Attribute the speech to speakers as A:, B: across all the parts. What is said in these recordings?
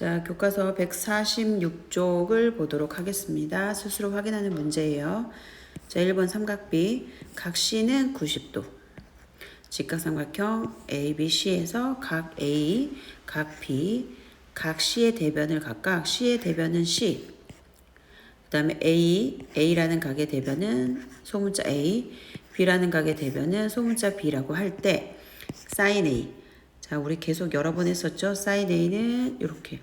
A: 자, 교과서 146쪽을 보도록 하겠습니다. 스스로 확인하는 문제예요. 자, 1번 삼각비. 각 C는 90도. 직각삼각형 ABC에서 각 A, 각 B, 각 C의 대변을 각각 C의 대변은 C, 그 다음에 A라는 각의 대변은 소문자 A, B라는 각의 대변은 소문자 B라고 할 때 sin A. 자, 우리 계속 여러 번 했었죠. sin A는 이렇게.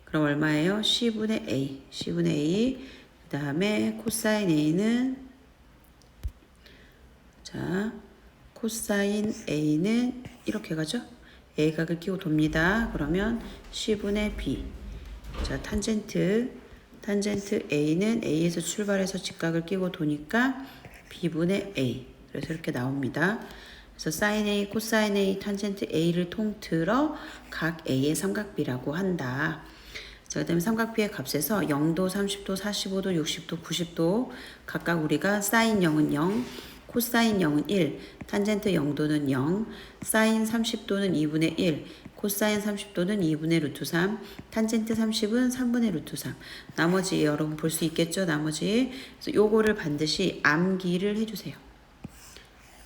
A: 그럼 얼마예요? C분의 A. C분의 A. 그 다음에 코사인 A는 자, 코사인 A는 이렇게 가죠. A 각을 끼고 돕니다. 그러면 C분의 B. 자, 탄젠트 A는 A에서 출발해서 직각을 끼고 도니까 B분의 A. 그래서 이렇게 나옵니다. 그래서 sin A, 코사인 A, 탄젠트 A를 통틀어 각 A의 삼각비라고 한다. 자, 그 다음에 삼각비의 값에서 0도, 30도, 45도, 60도, 90도 각각 우리가 sin 0은 0, 코사인 0은 1, 탄젠트 0도는 0, 사인 30도는 2분의 1, 코사인 30도는 2분의 루트 3, 탄젠트 30은 3분의 루트 3. 나머지 여러분 볼 수 있겠죠? 나머지. 그래서 요거를 반드시 암기를 해주세요.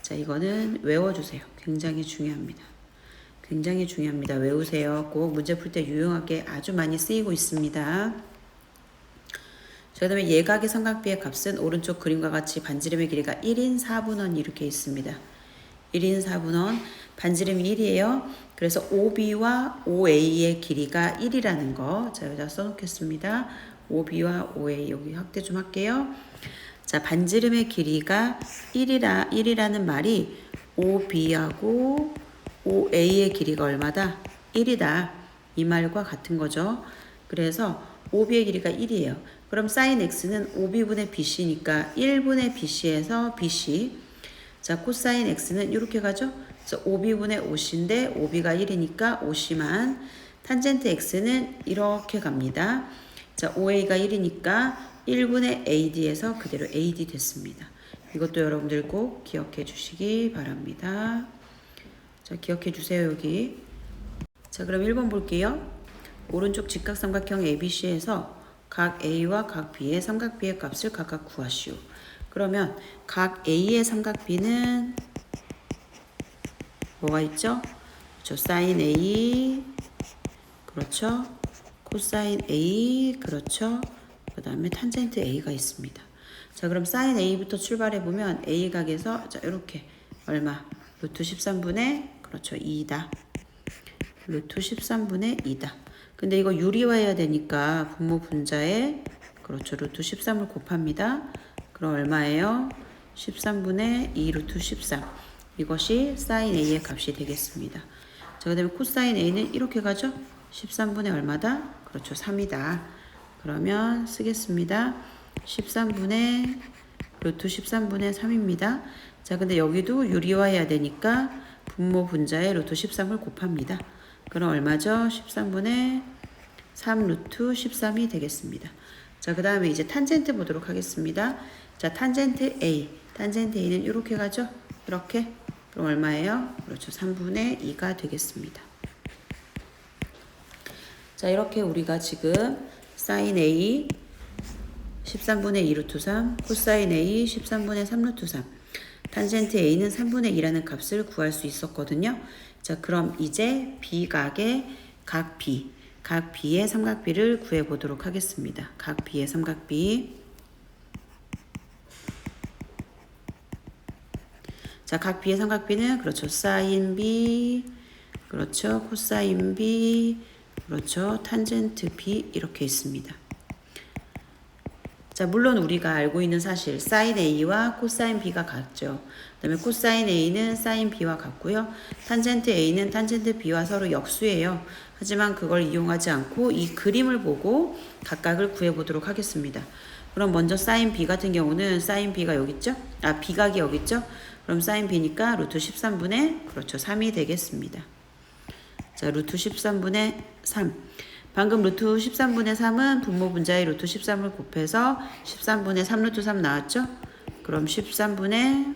A: 자, 이거는 외워주세요. 굉장히 중요합니다. 굉장히 중요합니다. 외우세요. 꼭 문제 풀 때 유용하게 아주 많이 쓰이고 있습니다. 자, 그 다음에 예각의 삼각비의 값은 오른쪽 그림과 같이 반지름의 길이가 1인 4분원 이렇게 있습니다. 1인 4분원, 반지름이 1이에요. 그래서 OB와 OA의 길이가 1이라는 거. 자, 여기다 써놓겠습니다. OB와 OA, 여기 확대 좀 할게요. 자, 반지름의 길이가 1이라는 말이 OB하고 OA의 길이가 얼마다? 1이다. 이 말과 같은 거죠. 그래서 OB의 길이가 1이에요. 그럼 sin x는 OB분의 BC니까 1분의 BC에서 BC. 자, 코사인 x는 이렇게 가죠. 그래서 OB분의 OC인데 OB가 1이니까 OC만. 탄젠트 x는 이렇게 갑니다. 자, OA가 1이니까 1분의 AD에서 그대로 AD 됐습니다. 이것도 여러분들 꼭 기억해 주시기 바랍니다. 자, 기억해 주세요, 여기. 자, 그럼 1번 볼게요. 오른쪽 직각삼각형 ABC에서 각 A와 각 B의 삼각비의 값을 각각 구하시오. 그러면 각 A의 삼각비는 뭐가 있죠? 그렇죠. sin A, 그렇죠. 코사인 A, 그렇죠. 그 다음에 탄젠트 A가 있습니다. 자, 그럼 sin A부터 출발해보면 A 각에서 자, 이렇게 얼마? 루트 13분의 그렇죠. 2다. 루트 13분의 2다. 근데 이거 유리화해야 되니까 분모 분자에 그렇죠. 루트 13을 곱합니다. 그럼 얼마예요? 13분의 2 루트 13. 이것이 sin A의 값이 되겠습니다. 자, 그 다음에 코사인 A는 이렇게 가죠? 13분의 얼마다? 그렇죠. 3이다. 그러면 쓰겠습니다. 13분의 루트 13분의 3입니다. 자, 근데 여기도 유리화해야 되니까 분모 분자에 루트 13을 곱합니다. 그럼 얼마죠? 13분의 3 루트 13이 되겠습니다. 자, 그 다음에 이제 탄젠트 보도록 하겠습니다. 자, 탄젠트 A는 이렇게 가죠? 이렇게. 그럼 얼마예요? 그렇죠. 3분의 2가 되겠습니다. 자, 이렇게 우리가 지금 sin A 13분의 2 루트 3, 코사인 A 13분의 3 루트 3, 탄젠트 A는 3분의 2라는 값을 구할 수 있었거든요. 자, 그럼 이제 B각의 각 B의 삼각비를 구해보도록 하겠습니다. 각 B의 삼각비. 자, 각 B의 삼각비는 그렇죠. sin B, 그렇죠. 코사인 B, 그렇죠. 탄젠트 B 이렇게 있습니다. 자, 물론 우리가 알고 있는 사실 sin A와 코사인 B가 같죠. 그 다음에 코사인 A는 sin B와 같고요. 탄젠트 A는 탄젠트 B와 서로 역수예요. 하지만 그걸 이용하지 않고 이 그림을 보고 각각을 구해보도록 하겠습니다. 그럼 먼저 sin B 같은 경우는 sin B가 여기 있죠? 아, B각이 여기 있죠? 그럼 sin B니까 루트 13분의 그렇죠. 3이 되겠습니다. 자, 루트 13분의 3. 방금 루트 13분의 3은 분모 분자에 루트 13을 곱해서 13분의 3 루트 3 나왔죠? 그럼 13분의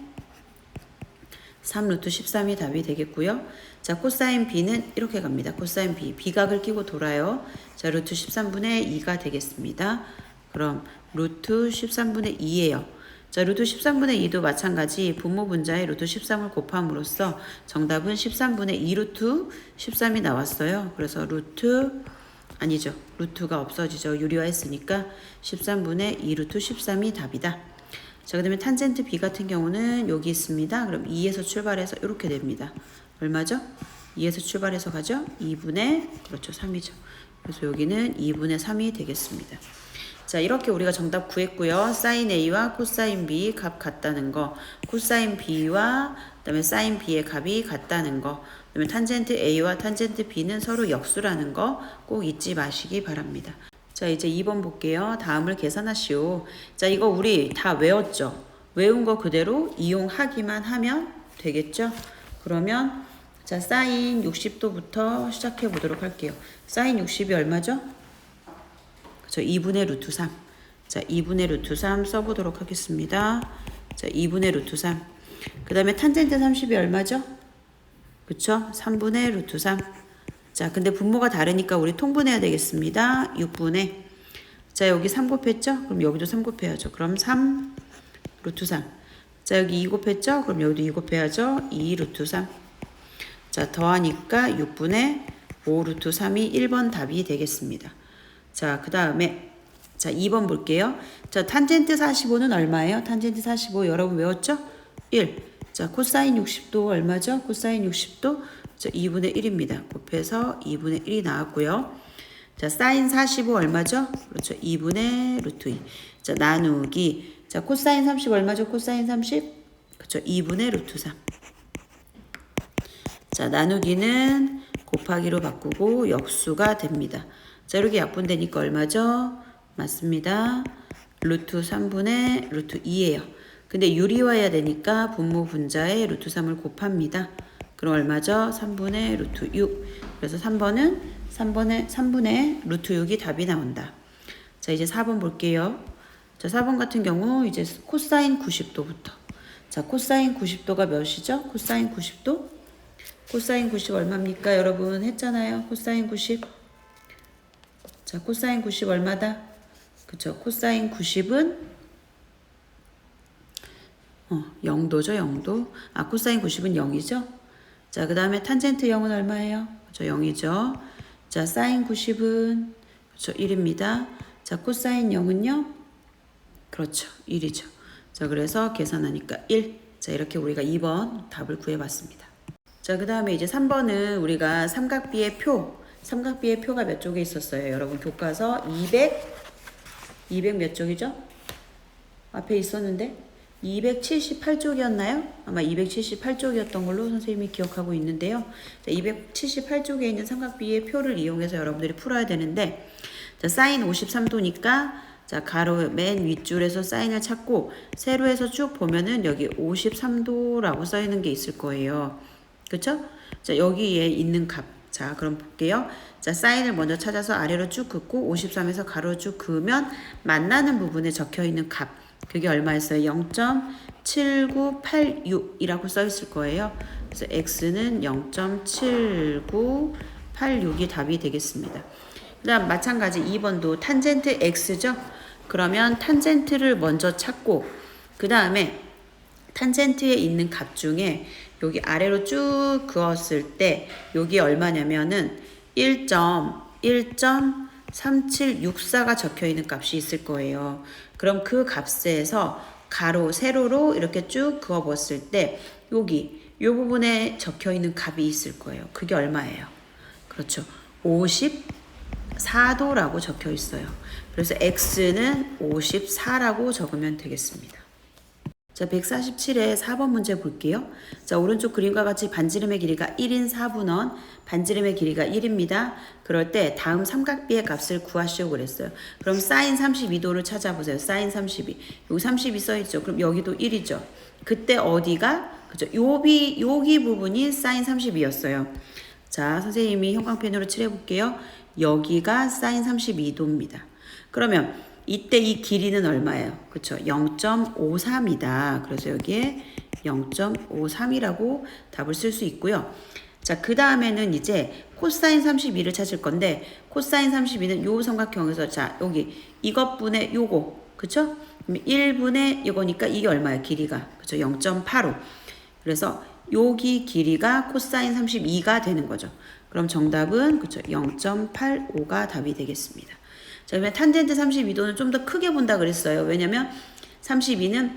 A: 3 루트 13이 답이 되겠고요. 자, 코사인 B는 이렇게 갑니다. 코사인 B. B각을 끼고 돌아요. 자, 루트 13분의 2가 되겠습니다. 그럼 루트 13분의 2예요. 자, 루트 13분의 2도 마찬가지 분모 분자에 루트 13을 곱함으로써 정답은 13분의 2 루트 13이 나왔어요. 그래서 아니죠. 루트가 없어지죠. 유리화했으니까 13분의 2 루트 13이 답이다. 자, 그 다음에 탄젠트 B 같은 경우는 여기 있습니다. 그럼 2에서 출발해서 이렇게 됩니다. 얼마죠? 2에서 출발해서 가죠? 2분의, 그렇죠. 3이죠. 그래서 여기는 2분의 3이 되겠습니다. 자, 이렇게 우리가 정답 구했고요. 사인 A와 코사인 B 값 같다는 거, 코사인 B와 그다음에 사인 B의 값이 같다는 거, 그다음에 탄젠트 A와 탄젠트 B는 서로 역수라는 거 꼭 잊지 마시기 바랍니다. 자, 이제 2번 볼게요. 다음을 계산하시오. 자, 이거 우리 다 외웠죠? 외운 거 그대로 이용하기만 하면 되겠죠? 그러면 자, 사인 60도부터 시작해 보도록 할게요. 사인 60이 얼마죠? 그쵸, 2분의 루트 3. 자, 2분의 루트 3 써보도록 하겠습니다. 자, 2분의 루트 3. 그 다음에 탄젠트 30이 얼마죠? 그쵸? 3분의 루트 3. 자, 근데 분모가 다르니까 우리 통분해야 되겠습니다. 6분의. 자, 여기 3 곱했죠? 그럼 여기도 3 곱해야죠. 그럼 3 루트 3. 자, 여기 2 곱했죠? 그럼 여기도 2 곱해야죠. 2 루트 3. 자, 더하니까 6분의 5 루트 3이 1번 답이 되겠습니다. 자, 그 다음에 자, 2번 볼게요. 자, 탄젠트 45는 얼마예요? 탄젠트 45 여러분 외웠죠? 1. 자, 코사인 60도 얼마죠? 코사인 60도 자, 2분의 1입니다. 곱해서 2분의 1이 나왔고요. 자, 사인 45 얼마죠? 그렇죠. 2분의 루트 2. 자, 나누기. 자, 코사인 30 얼마죠? 코사인 30? 그렇죠. 2분의 루트 3. 자, 나누기는 곱하기로 바꾸고 역수가 됩니다. 자, 이렇게 약분되니까 얼마죠? 맞습니다. 루트 3분의 루트 2예요. 근데 유리화해야 되니까 분모 분자에 루트 3을 곱합니다. 그럼 얼마죠? 3분의 루트 6. 그래서 3분의 루트 6이 답이 나온다. 자, 이제 4번 볼게요. 자, 4번 같은 경우 이제 코사인 90도부터. 자, 코사인 90도가 몇이죠? 코사인 90도? 코사인 90 얼마입니까? 여러분 했잖아요. 코사인 90. 자, 코사인 90 얼마다? 그쵸. 코사인 90은 0도죠. 0도. 아, 코사인 90은 0이죠. 자, 그 다음에 탄젠트 0은 얼마예요? 그쵸. 0이죠. 자, 사인 90은 그쵸. 1입니다. 자, 코사인 0은요? 그렇죠. 1이죠. 자, 그래서 계산하니까 1. 자, 이렇게 우리가 2번 답을 구해봤습니다. 자, 그 다음에 이제 3번은 우리가 삼각비의 표가 몇 쪽에 있었어요? 여러분 교과서 200 몇 쪽이죠? 앞에 있었는데 278쪽이었나요? 아마 278쪽이었던 걸로 선생님이 기억하고 있는데요. 자, 278쪽에 있는 삼각비의 표를 이용해서 여러분들이 풀어야 되는데 자, 사인 53도니까 자, 가로 맨 윗줄에서 사인을 찾고 세로에서 쭉 보면은 여기 53도라고 써 있는 게 있을 거예요. 그쵸? 자, 여기에 있는 값. 자, 그럼 볼게요. 자, 사인을 먼저 찾아서 아래로 쭉 긋고 53에서 가로 쭉 그으면 만나는 부분에 적혀 있는 값. 그게 얼마였어요? 0.7986이라고 써 있을 거예요. 그래서 x는 0.7986이 답이 되겠습니다. 그 다음 마찬가지 2번도 탄젠트 x죠? 그러면 탄젠트를 먼저 찾고 그 다음에 탄젠트에 있는 값 중에 여기 아래로 쭉 그었을 때 여기 얼마냐면은 1.3764가 적혀 있는 값이 있을 거예요. 그럼 그 값에서 가로, 세로로 이렇게 쭉 그어 봤을 때 여기 이 부분에 적혀 있는 값이 있을 거예요. 그게 얼마예요? 그렇죠. 54도라고 적혀 있어요. 그래서 x는 54라고 적으면 되겠습니다. 자, 147에 4번 문제 볼게요. 자, 오른쪽 그림과 같이 반지름의 길이가 1인 4분원, 반지름의 길이가 1입니다. 그럴 때 다음 삼각비의 값을 구하시오 그랬어요. 그럼 사인 32도를 찾아보세요. 사인 32. 여기 32 써있죠. 그럼 여기도 1이죠. 그때 어디가? 그죠? 여기 부분이 사인 32였어요. 자, 선생님이 형광펜으로 칠해볼게요. 여기가 사인 32도입니다. 그러면 이때 이 길이는 얼마예요? 그쵸? 0.53이다. 그래서 여기에 0.53이라고 답을 쓸 수 있고요. 자, 그 다음에는 이제 코사인 32를 찾을 건데 코사인 32는 요 삼각형에서 자, 여기 이것분의 요거 그쵸? 그럼 1분의 이거니까 이게 얼마야? 길이가 그쵸? 0.85 그래서 여기 길이가 코사인 32가 되는 거죠. 그럼 정답은 그쵸? 0.85가 답이 되겠습니다. 자, 그러면 탄젠트 32도는 좀 더 크게 본다 그랬어요. 왜냐면 32는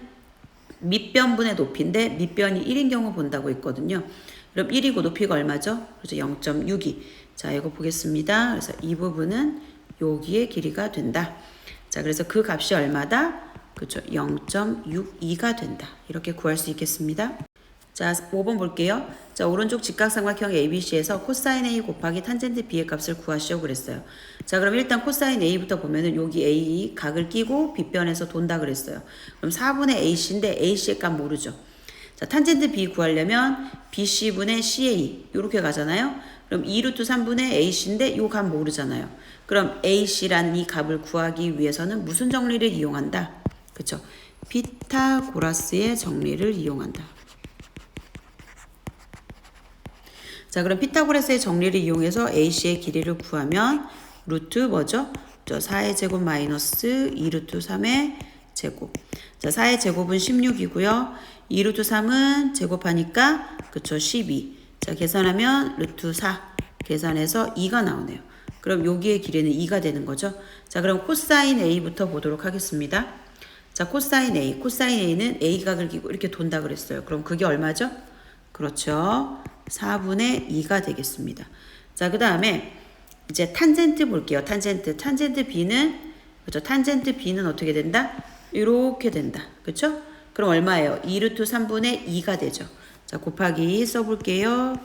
A: 밑변분의 높이인데 밑변이 1인 경우 본다고 했거든요. 그럼 1이고 높이가 얼마죠? 그래서 0.62. 자, 이거 보겠습니다. 그래서 이 부분은 여기의 길이가 된다. 자, 그래서 그 값이 얼마다? 그렇죠. 0.62가 된다. 이렇게 구할 수 있겠습니다. 자, 5번 볼게요. 자, 오른쪽 직각삼각형 ABC에서 코사인 A 곱하기 탄젠트 B의 값을 구하시오 그랬어요. 자, 그럼 일단 코사인 A부터 보면은 여기 A 각을 끼고 B변에서 돈다 그랬어요. 그럼 4분의 AC인데 AC의 값 모르죠. 자, 탄젠트 B 구하려면 BC분의 CA 이렇게 가잖아요. 그럼 2루트 3분의 AC인데 요 값 모르잖아요. 그럼 AC라는 이 값을 구하기 위해서는 무슨 정리를 이용한다? 그쵸? 피타고라스의 정리를 이용한다. 자, 그럼 피타고라스의 정리를 이용해서 AC의 길이를 구하면 루트 뭐죠? 4의 제곱 마이너스 2루트 3의 제곱. 자, 4의 제곱은 16이고요. 2루트 3은 제곱하니까 그쵸 12. 자, 계산하면 루트 4 계산해서 2가 나오네요. 그럼 여기의 길이는 2가 되는 거죠. 자, 그럼 코사인 A부터 보도록 하겠습니다. 자, 코사인 A. 코사인 A는 A 각을 끼고 이렇게 돈다 그랬어요. 그럼 그게 얼마죠? 그렇죠. 4분의 2가 되겠습니다. 자, 그 다음에 이제 탄젠트 볼게요. 탄젠트. 탄젠트 B는 그렇죠. 탄젠트 B는 어떻게 된다? 이렇게 된다. 그렇죠? 그럼 얼마예요? 2루트 3분의 2가 되죠. 자, 곱하기 써볼게요.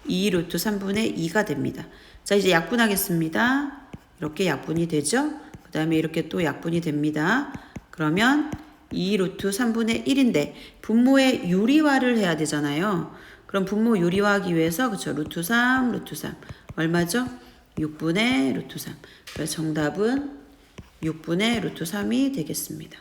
A: 2루트 3분의 2가 됩니다. 자, 이제 약분하겠습니다. 이렇게 약분이 되죠. 그 다음에 이렇게 또 약분이 됩니다. 그러면 2루트 3분의 1인데 분모의 유리화를 해야 되잖아요. 그럼 분모 유리화하기 위해서 그쵸 루트 3 루트 3 얼마죠? 6분의 루트 3. 그래서 정답은 6분의 루트 3이 되겠습니다.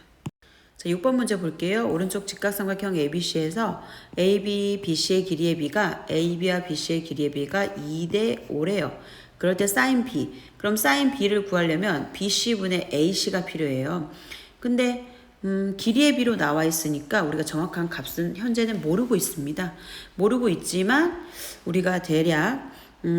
A: 자, 6번 문제 볼게요. 오른쪽 직각삼각형 ABC에서 AB, BC의 길이의 B가 AB와 BC의 길이의 B가 2대 5래요. 그럴 때 사인 B. 그럼 사인 B를 구하려면 BC분의 AC가 필요해요. 근데 길이의 B로 나와 있으니까 우리가 정확한 값은 현재는 모르고 있습니다. 모르고 있지만 우리가 대략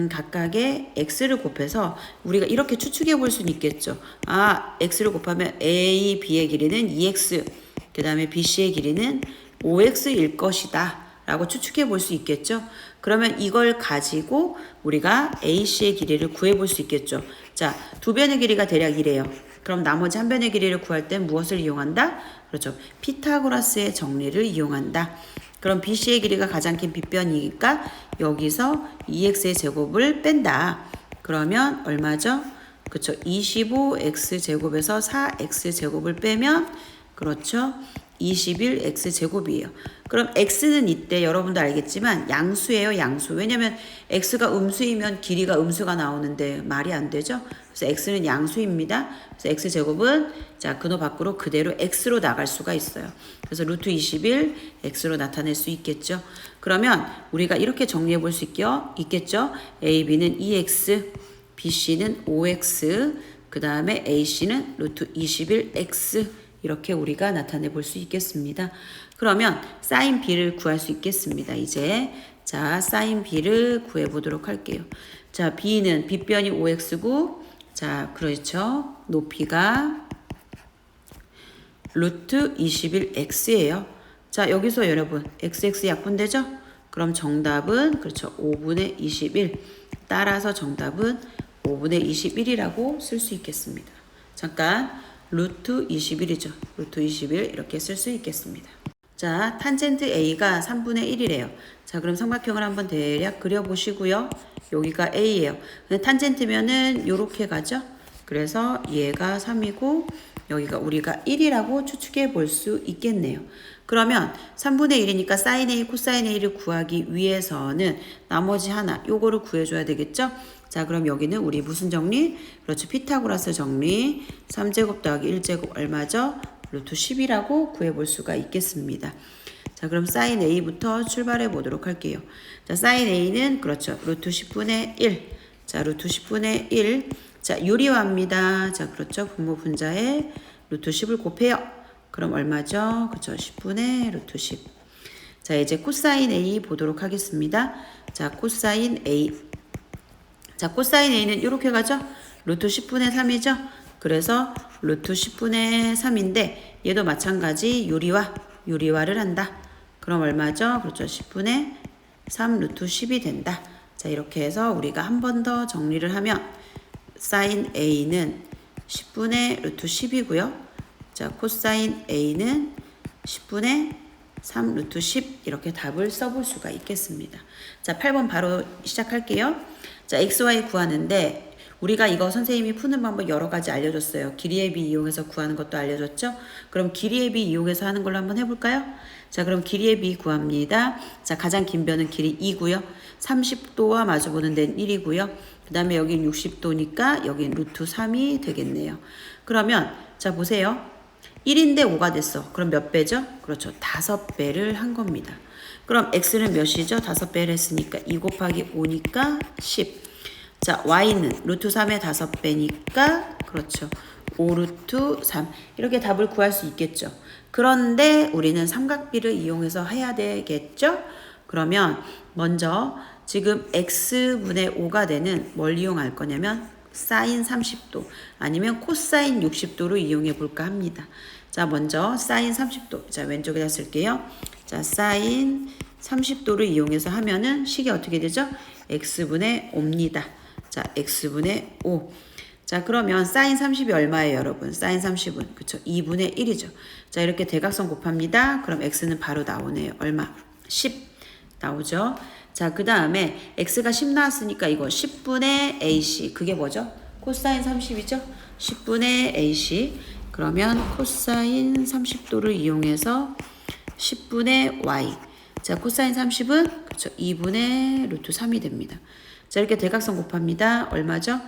A: 각각의 x를 곱해서 우리가 이렇게 추측해 볼 수는 있겠죠. 아, x를 곱하면 a, b의 길이는 2x, 그 다음에 bc의 길이는 5x일 것이다 라고 추측해 볼 수 있겠죠. 그러면 이걸 가지고 우리가 ac의 길이를 구해 볼 수 있겠죠. 자, 두 변의 길이가 대략 이래요. 그럼 나머지 한 변의 길이를 구할 땐 무엇을 이용한다? 그렇죠. 피타고라스의 정리를 이용한다. 그럼 BC의 길이가 가장 긴 빗변이니까 여기서 2x의 제곱을 뺀다. 그러면 얼마죠? 그렇죠. 25x 제곱에서 4x 제곱을 빼면 그렇죠. 21x 제곱이에요. 그럼 x는 이때 여러분도 알겠지만 양수예요, 양수. 왜냐면 x가 음수이면 길이가 음수가 나오는데 말이 안 되죠. 그래서 x는 양수입니다. 그래서 x 제곱은 자, 근호 밖으로 그대로 x로 나갈 수가 있어요. 그래서 루트 21 x로 나타낼 수 있겠죠. 그러면 우리가 이렇게 정리해 볼 수 있겠죠. a, b는 2x, b, c는 5x, 그 다음에 a, c는 루트 21x 이렇게 우리가 나타내 볼 수 있겠습니다. 그러면 사인 B를 구할 수 있겠습니다. 이제 자, 사인 B를 구해 보도록 할게요. 자, B는 빗변이 5x고 자, 그렇죠. 높이가 루트 21x예요. 자, 여기서 여러분 xx 약분되죠? 그럼 정답은 그렇죠. 5분의 21. 따라서 정답은 5분의 21이라고 쓸 수 있겠습니다. 잠깐 루트 21이죠. 루트 21 이렇게 쓸 수 있겠습니다. 자, 탄젠트 A가 3분의 1이래요. 자, 그럼 삼각형을 한번 대략 그려보시고요. 여기가 A예요. 탄젠트면은 요렇게 가죠. 그래서 얘가 3이고 여기가 우리가 1이라고 추측해 볼 수 있겠네요. 그러면 3분의 1이니까 사인 A, 코사인 A를 구하기 위해서는 나머지 하나 요거를 구해줘야 되겠죠. 자, 그럼 여기는 우리 무슨 정리? 그렇죠. 피타고라스 정리. 3제곱 더하기 1제곱 얼마죠? 루트 10이라고 구해볼 수가 있겠습니다. 자, 자, 그럼 사인 A부터 출발해 보도록 할게요. 자, 사인 A는 그렇죠. 루트 10분의 1. 자, 루트 10분의 1. 자, 유리화입니다. 자, 그렇죠. 분모 분자에 루트 10을 곱해요. 그럼 얼마죠? 그렇죠. 10분의 루트 10. 자, 이제 코사인 A 보도록 하겠습니다. 자, 코사인 A. 자, 코사인 A는 이렇게 가죠? 루트 10분의 3이죠? 그래서 루트 10분의 3인데 얘도 마찬가지 유리화를 한다. 그럼 얼마죠? 그렇죠. 10분의 3 루트 10이 된다. 자, 이렇게 해서 우리가 한 번 더 정리를 하면 사인 A는 10분의 루트 10이고요. 자, 코사인 A는 10분의 3 루트 10 이렇게 답을 써볼 수가 있겠습니다. 자, 8번 바로 시작할게요. 자, XY 구하는데 우리가 이거 선생님이 푸는 방법 여러 가지 알려줬어요. 길이의 비 이용해서 구하는 것도 알려줬죠? 그럼 길이의 비 이용해서 하는 걸로 한번 해볼까요? 자, 그럼 길이의 비 구합니다. 자, 가장 긴 변은 길이 2고요. 30도와 마주보는 데는 1이고요. 그 다음에 여긴 60도니까 여긴 루트 3이 되겠네요. 그러면 자, 보세요. 1인데 5가 됐어. 그럼 몇 배죠? 그렇죠. 5배를 한 겁니다. 그럼 x는 몇이죠? 5배를 했으니까 2 곱하기 5니까 10. 자, y는 루트 3의 5배니까 그렇죠. 5 루트 3. 이렇게 답을 구할 수 있겠죠. 그런데 우리는 삼각비를 이용해서 해야 되겠죠? 그러면 먼저 지금 x분의 5가 되는 뭘 이용할 거냐면 사인 30도 아니면 코사인 60도로 이용해 볼까 합니다. 자, 먼저 사인 30도. 자, 왼쪽에다 쓸게요. 자, 사인 30도를 이용해서 하면은 식이 어떻게 되죠? x분의 5입니다. 자, x분의 5. 자, 그러면 사인 30이 얼마예요, 여러분? 사인 30은 그쵸? 2분의 1이죠. 자, 이렇게 대각선 곱합니다. 그럼 x는 바로 나오네요. 얼마? 10 나오죠. 자, 그 다음에 x가 10 나왔으니까 이거 10분의 ac. 그게 뭐죠? 코사인 30이죠? 10분의 ac. 그러면 코사인 30도를 이용해서 10분의 y. 자, 코사인 30은 그렇죠. 2분의 루트 3이 됩니다. 자, 이렇게 대각선 곱합니다. 얼마죠?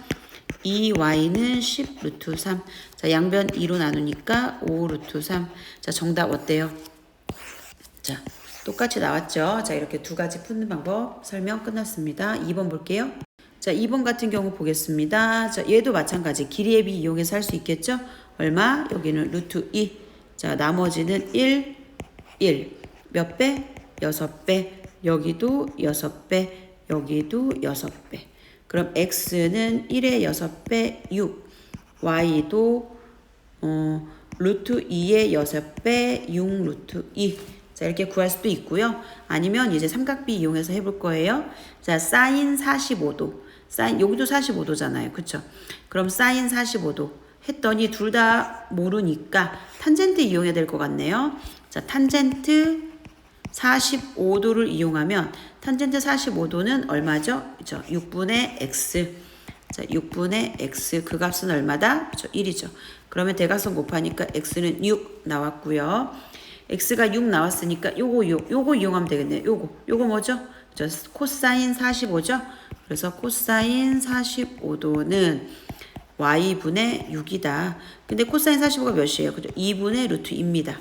A: 2y는 10 루트 3. 자, 양변 2로 나누니까 5 루트 3. 자, 정답 어때요? 자, 똑같이 나왔죠? 자, 이렇게 두 가지 푸는 방법 설명 끝났습니다. 2번 볼게요. 자, 2번 같은 경우 보겠습니다. 자, 얘도 마찬가지. 길이의 비 이용해서 할 수 있겠죠? 얼마? 여기는 루트 2. 자, 나머지는 1. 몇 배? 6배. 여기도 6배. 여기도 6배. 그럼 x는 1의 6배 6. y도 루트 2의 6배 6 루트 2. 자, 이렇게 구할 수도 있고요. 아니면 이제 삼각비 이용해서 해볼 거예요. 자, 사인 45도. 사인, 여기도 45도잖아요. 그쵸? 그럼 사인 45도 했더니 둘 다 모르니까 탄젠트 이용해야 될 것 같네요. 자, 탄젠트 45도를 이용하면 탄젠트 45도는 얼마죠? 그쵸? 6분의 x. 자, 6분의 x. 그 값은 얼마다? 그쵸? 1이죠. 그러면 대각선 곱하니까 x는 6 나왔고요. x가 6 나왔으니까 요거 이용하면 되겠네요. 요거 뭐죠? 저 코사인 45죠? 그래서 코사인 45도는 y분의 6이다. 근데 코사인 45가 몇이에요? 그죠? 2분의 루트 2입니다.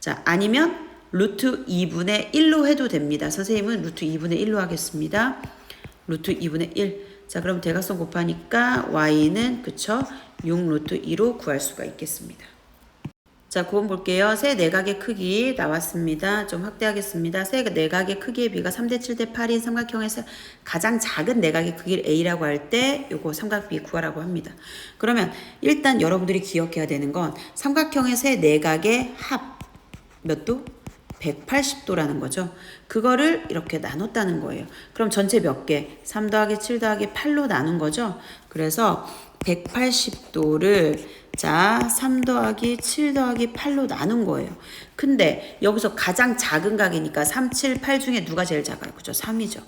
A: 자, 아니면 루트 2분의 1로 해도 됩니다. 선생님은 루트 2분의 1로 하겠습니다. 루트 2분의 1. 자, 그럼 대각선 곱하니까 y는 그쵸? 6 루트 2로 구할 수가 있겠습니다. 자, 9번 볼게요. 세 내각의 크기 나왔습니다. 좀 확대하겠습니다. 세 내각의 크기의 비가 3대 7대 8인 삼각형에서 가장 작은 내각의 크기를 A라고 할 때 요거 삼각비 구하라고 합니다. 그러면 일단 여러분들이 기억해야 되는 건 삼각형의 세 내각의 합 몇 도? 180도라는 거죠. 그거를 이렇게 나눴다는 거예요. 그럼 전체 몇 개? 3 더하기 7 더하기 8로 나눈 거죠. 그래서 180도를 자, 3 더하기 7 더하기 8로 나눈 거예요. 근데 여기서 가장 작은 각이니까 3, 7, 8 중에 누가 제일 작아요? 그죠? 3이죠.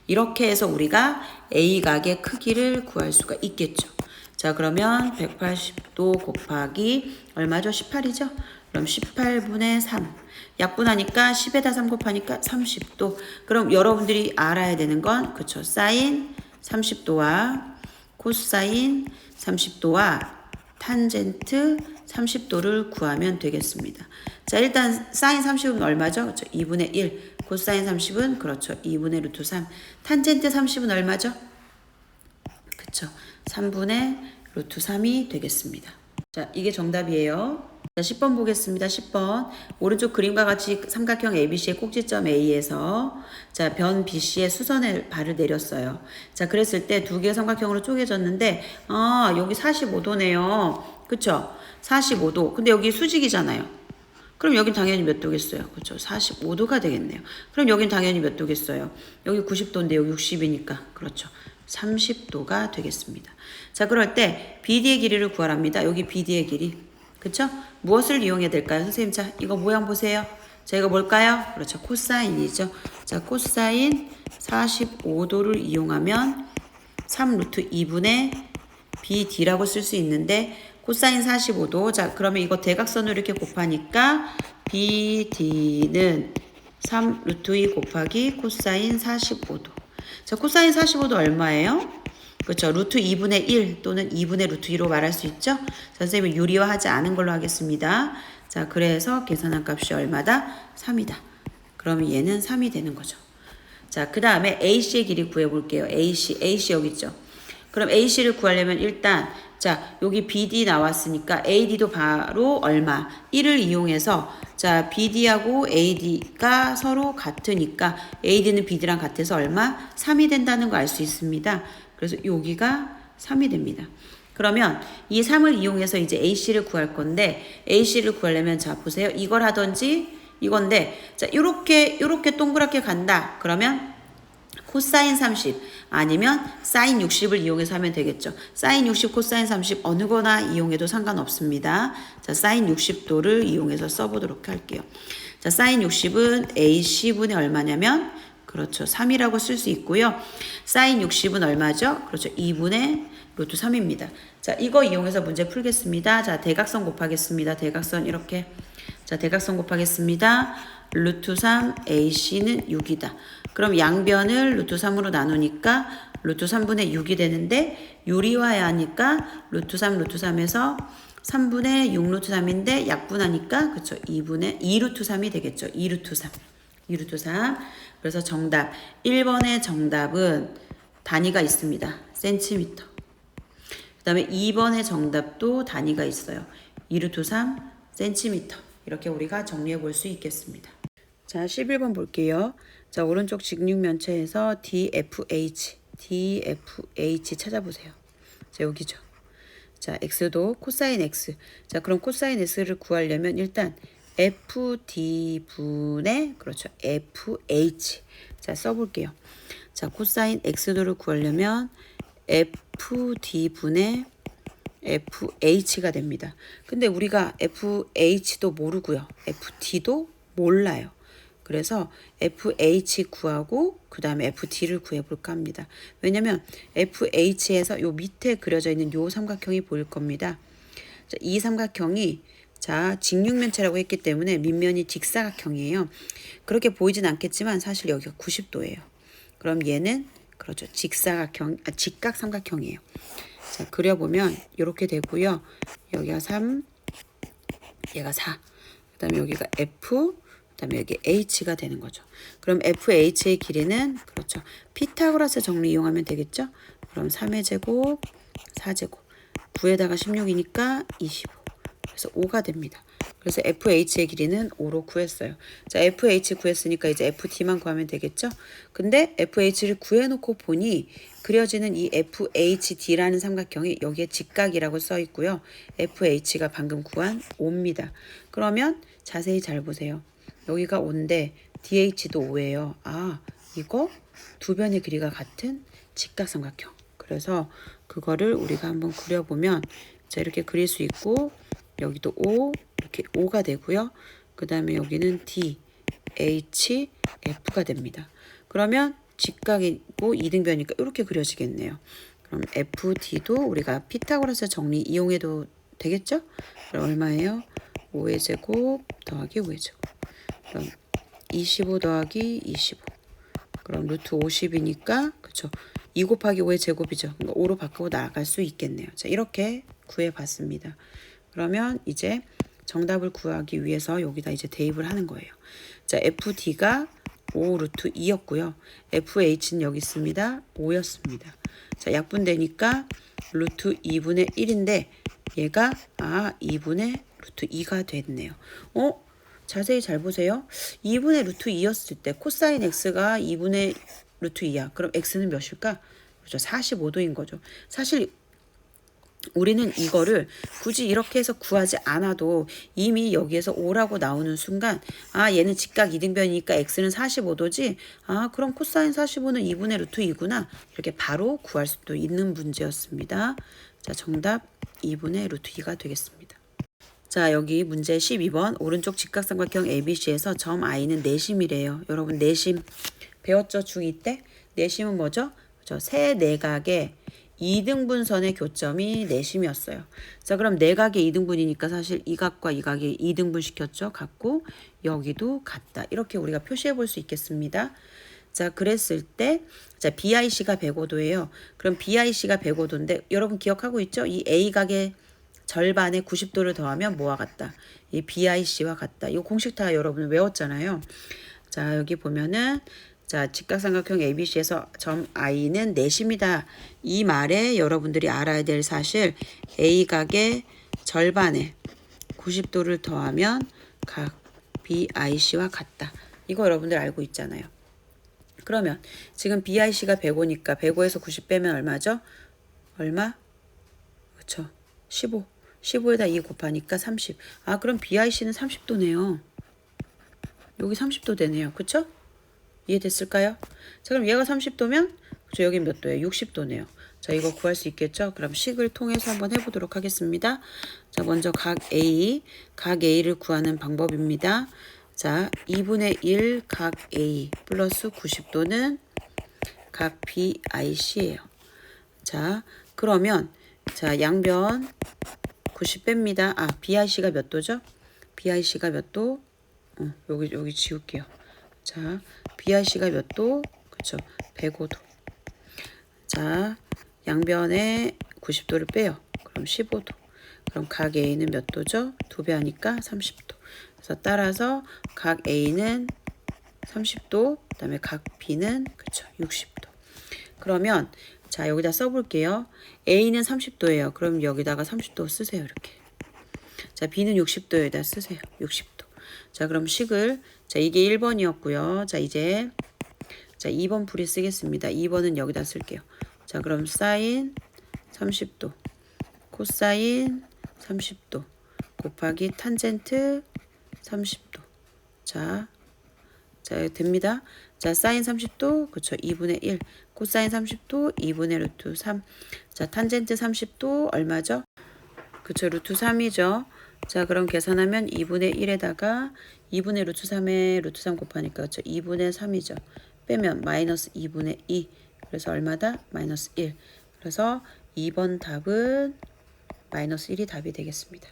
A: 이렇게 해서 우리가 A각의 크기를 구할 수가 있겠죠. 자, 그러면 180도 곱하기 얼마죠? 18이죠? 그럼 18분의 3. 약분하니까 10에다 3 곱하니까 30도. 그럼 여러분들이 알아야 되는 건 그쵸? 사인 30도와 코사인 30도와 탄젠트 30도를 구하면 되겠습니다. 자, 일단 사인 30은 얼마죠? 그렇죠. 2분의 1. 코사인 30은 그렇죠. 2분의 루트 3. 탄젠트 30은 얼마죠? 그렇죠. 3분의 루트 3이 되겠습니다. 자, 이게 정답이에요. 자, 10번 보겠습니다. 10번. 오른쪽 그림과 같이 삼각형 ABC의 꼭지점 A에서 자, 변 BC의 수선의 발을 내렸어요. 자, 그랬을 때 두 개의 삼각형으로 쪼개졌는데 여기 45도네요. 그쵸? 45도. 근데 여기 수직이잖아요. 그럼 여긴 당연히 몇 도겠어요? 그렇죠. 45도가 되겠네요. 그럼 여긴 당연히 몇 도겠어요? 여기 90도인데 여기 60이니까 그렇죠. 30도가 되겠습니다. 자, 그럴 때 BD의 길이를 구하랍니다. 여기 BD의 길이. 그쵸? 무엇을 이용해야 될까요? 선생님, 자, 이거 모양 보세요. 자, 이거 뭘까요? 그렇죠. 코사인이죠. 자, 코사인 45도를 이용하면 3 루트 2분의 BD라고 쓸 수 있는데 코사인 45도. 자, 그러면 이거 대각선으로 이렇게 곱하니까 BD는 3 루트 2 곱하기 코사인 45도. 자, 코사인 45도 얼마예요? 그렇죠. 루트 2분의 1 또는 2분의 루트 2로 말할 수 있죠. 선생님은 유리화하지 않은 걸로 하겠습니다. 자, 그래서 계산한 값이 얼마다? 3이다. 그러면 얘는 3이 되는 거죠. 자, 그 다음에 AC의 길이 구해볼게요. AC 여기 있죠. 그럼 AC를 구하려면 일단 자, 여기 BD 나왔으니까 AD도 바로 얼마? 1을 이용해서 자, BD하고 AD가 서로 같으니까 AD는 BD랑 같아서 얼마? 3이 된다는 거 알 수 있습니다. 그래서 여기가 3이 됩니다. 그러면 이 3을 이용해서 이제 AC를 구할 건데 AC를 구하려면 자, 보세요. 이걸 하든지 이건데 자, 요렇게 동그랗게 간다. 그러면 코사인 30 아니면 사인 60을 이용해서 하면 되겠죠. 사인 60, 코사인 30 어느 거나 이용해도 상관없습니다. 자, 사인 60도를 이용해서 써보도록 할게요. 자, 사인 60은 AC분의 얼마냐면 그렇죠. 3이라고 쓸 수 있고요. 사인 60은 얼마죠? 그렇죠. 2분의 루트 3입니다. 자, 이거 이용해서 문제 풀겠습니다. 자, 대각선 곱하겠습니다. 대각선 이렇게. 자, 대각선 곱하겠습니다. 루트 3 AC는 6이다. 그럼 양변을 루트 3으로 나누니까 루트 3분의 6이 되는데 유리화해야 하니까 루트 3 루트 3에서 3분의 6 루트 3인데 약분하니까 그쵸 2 루트 3이 되겠죠. 2 루트 3. 2 루트 3. 그래서 정답 1번의 정답은 단위가 있습니다. 센티미터. 그 다음에 2번의 정답도 단위가 있어요. 2 루트 3 센티미터. 이렇게 우리가 정리해 볼 수 있겠습니다. 자, 11번 볼게요. 자, 오른쪽 직육면체에서 DFH 찾아보세요. 자, 여기죠. 자, X도 코사인 X. 자, 그럼 코사인 X를 구하려면 일단 FD분의 그렇죠. FH. 자, 써볼게요. 자, 코사인 X도를 구하려면 FD분의 FH가 됩니다. 근데 우리가 FH도 모르고요. FD도 몰라요. 그래서 FH 구하고 그 다음에 FD를 구해볼까 합니다. 왜냐면 FH에서 요 밑에 그려져 있는 요 삼각형이 보일 겁니다. 자, 이 삼각형이 자 직육면체라고 했기 때문에 밑면이 직사각형이에요. 그렇게 보이진 않겠지만 사실 여기가 90도예요. 그럼 얘는 그렇죠. 직각 삼각형이에요. 자, 그려보면 이렇게 되고요. 여기가 3, 얘가 4. 그 다음에 여기가 F, 그 다음에 여기 H가 되는 거죠. 그럼 FH의 길이는 그렇죠. 피타고라스 정리 이용하면 되겠죠. 그럼 3의 제곱, 4제곱. 9에다가 16이니까 25. 그래서 5가 됩니다. 그래서 FH의 길이는 5로 구했어요. 자, FH 구했으니까 이제 FD만 구하면 되겠죠? 근데 FH를 구해놓고 보니 그려지는 이 FHD라는 삼각형이 여기에 직각이라고 써 있고요. FH가 방금 구한 5입니다. 그러면 자세히 잘 보세요. 여기가 5인데 DH도 5예요. 아, 이거 두 변의 길이가 같은 직각삼각형. 그래서 그거를 우리가 한번 그려보면 자, 이렇게 그릴 수 있고 여기도 5, 이렇게 5가 되고요. 그 다음에 여기는 D, H, F가 됩니다. 그러면 직각이고 이등변이니까 이렇게 그려지겠네요. 그럼 FD도 우리가 피타고라스 정리 이용해도 되겠죠? 그럼 얼마예요? 5의 제곱 더하기 5의 제곱. 그럼 25 더하기 25. 그럼 루트 50이니까 그쵸? 2 곱하기 5의 제곱이죠. 그러니까 5로 바꾸고 나갈 수 있겠네요. 자, 이렇게 구해봤습니다. 그러면 이제 정답을 구하기 위해서 여기다 이제 대입을 하는 거예요. 자, FD가 5 루트 2였고요. FH는 여기 있습니다. 5였습니다. 자, 약분되니까 루트 2분의 1인데 얘가 2분의 루트 2가 됐네요. 자세히 잘 보세요. 2분의 루트 2였을 때 코사인 x가 2분의 루트 2야. 그럼 x는 몇일까? 그렇죠. 45도인 거죠. 사실 우리는 이거를 굳이 이렇게 해서 구하지 않아도 이미 여기에서 5라고 나오는 순간 얘는 직각 이등변이니까 x는 45도지 그럼 코사인 45는 2분의 루트 2구나 이렇게 바로 구할 수도 있는 문제였습니다. 자, 정답 2분의 루트 2가 되겠습니다. 자, 여기 문제 12번 오른쪽 직각삼각형 ABC에서 점 I는 내심이래요. 여러분 내심 배웠죠? 중2 때? 내심은 뭐죠? 세 내각의 2등분선의 교점이 내심이었어요. 자, 그럼 내각의 2등분이니까 사실 이 각과 이 각이 2등분 시켰죠? 같고 여기도 같다. 이렇게 우리가 표시해 볼 수 있겠습니다. 자, 그랬을 때 자, BIC가 105도예요. 그럼 BIC가 105도인데 여러분 기억하고 있죠? 이 A각의 절반에 90도를 더하면 뭐와 같다? 이 BIC와 같다. 이 공식 다 여러분 외웠잖아요. 자, 여기 보면은 자, 직각삼각형 ABC에서 점 I는 내심이다. 이 말에 여러분들이 알아야 될 사실 A각의 절반에 90도를 더하면 각 BIC와 같다. 이거 여러분들 알고 있잖아요. 그러면 지금 BIC가 105니까 105에서 90 빼면 얼마죠? 얼마? 그렇죠. 15. 15에다 2 곱하니까 30. 그럼 BIC는 30도네요. 여기 30도 되네요. 그쵸? 이해됐을까요? 자, 그럼 얘가 30도면 그쵸? 여기 몇 도예요? 60도네요. 자, 이거 구할 수 있겠죠? 그럼 식을 통해서 한번 해보도록 하겠습니다. 자, 먼저 각 A를 구하는 방법입니다. 자, 2분의 1 각 A 플러스 90도는 각 BIC예요. 자, 그러면 자, 양변 90 뺍니다. BIC가 몇 도죠? BIC가 몇 도? 여기 지울게요. 자, BIC가 몇 도? 그쵸? 105도. 자, 양변에 90도를 빼요. 그럼 15도. 그럼 각 A는 몇 도죠? 2배 하니까 30도. 그래서 따라서 각 A는 30도, 그 다음에 각 B는 그쵸? 60도. 그러면 자, 여기다 써볼게요. A는 30도예요. 그럼 여기다가 30도 쓰세요. 이렇게. 자, B는 60도에다 쓰세요. 60도. 자, 그럼 식을 자, 이게 1번이었고요. 자, 이제 자, 2번 풀이 쓰겠습니다. 2번은 여기다 쓸게요. 자, 그럼 사인 30도 코사인 30도 곱하기 탄젠트 30도. 자, 됩니다. 자, 사인 30도, 그쵸, 2분의 1. 코사인 30도, 2분의 루트 3. 자, 탄젠트 30도, 얼마죠? 그쵸, 루트 3이죠. 자, 그럼 계산하면 2분의 1에다가 2분의 루트 3에 루트 3 곱하니까, 그쵸, 2분의 3이죠. 빼면 마이너스 2분의 2. 그래서 얼마다? 마이너스 1. 그래서 2번 답은 마이너스 1이 답이 되겠습니다.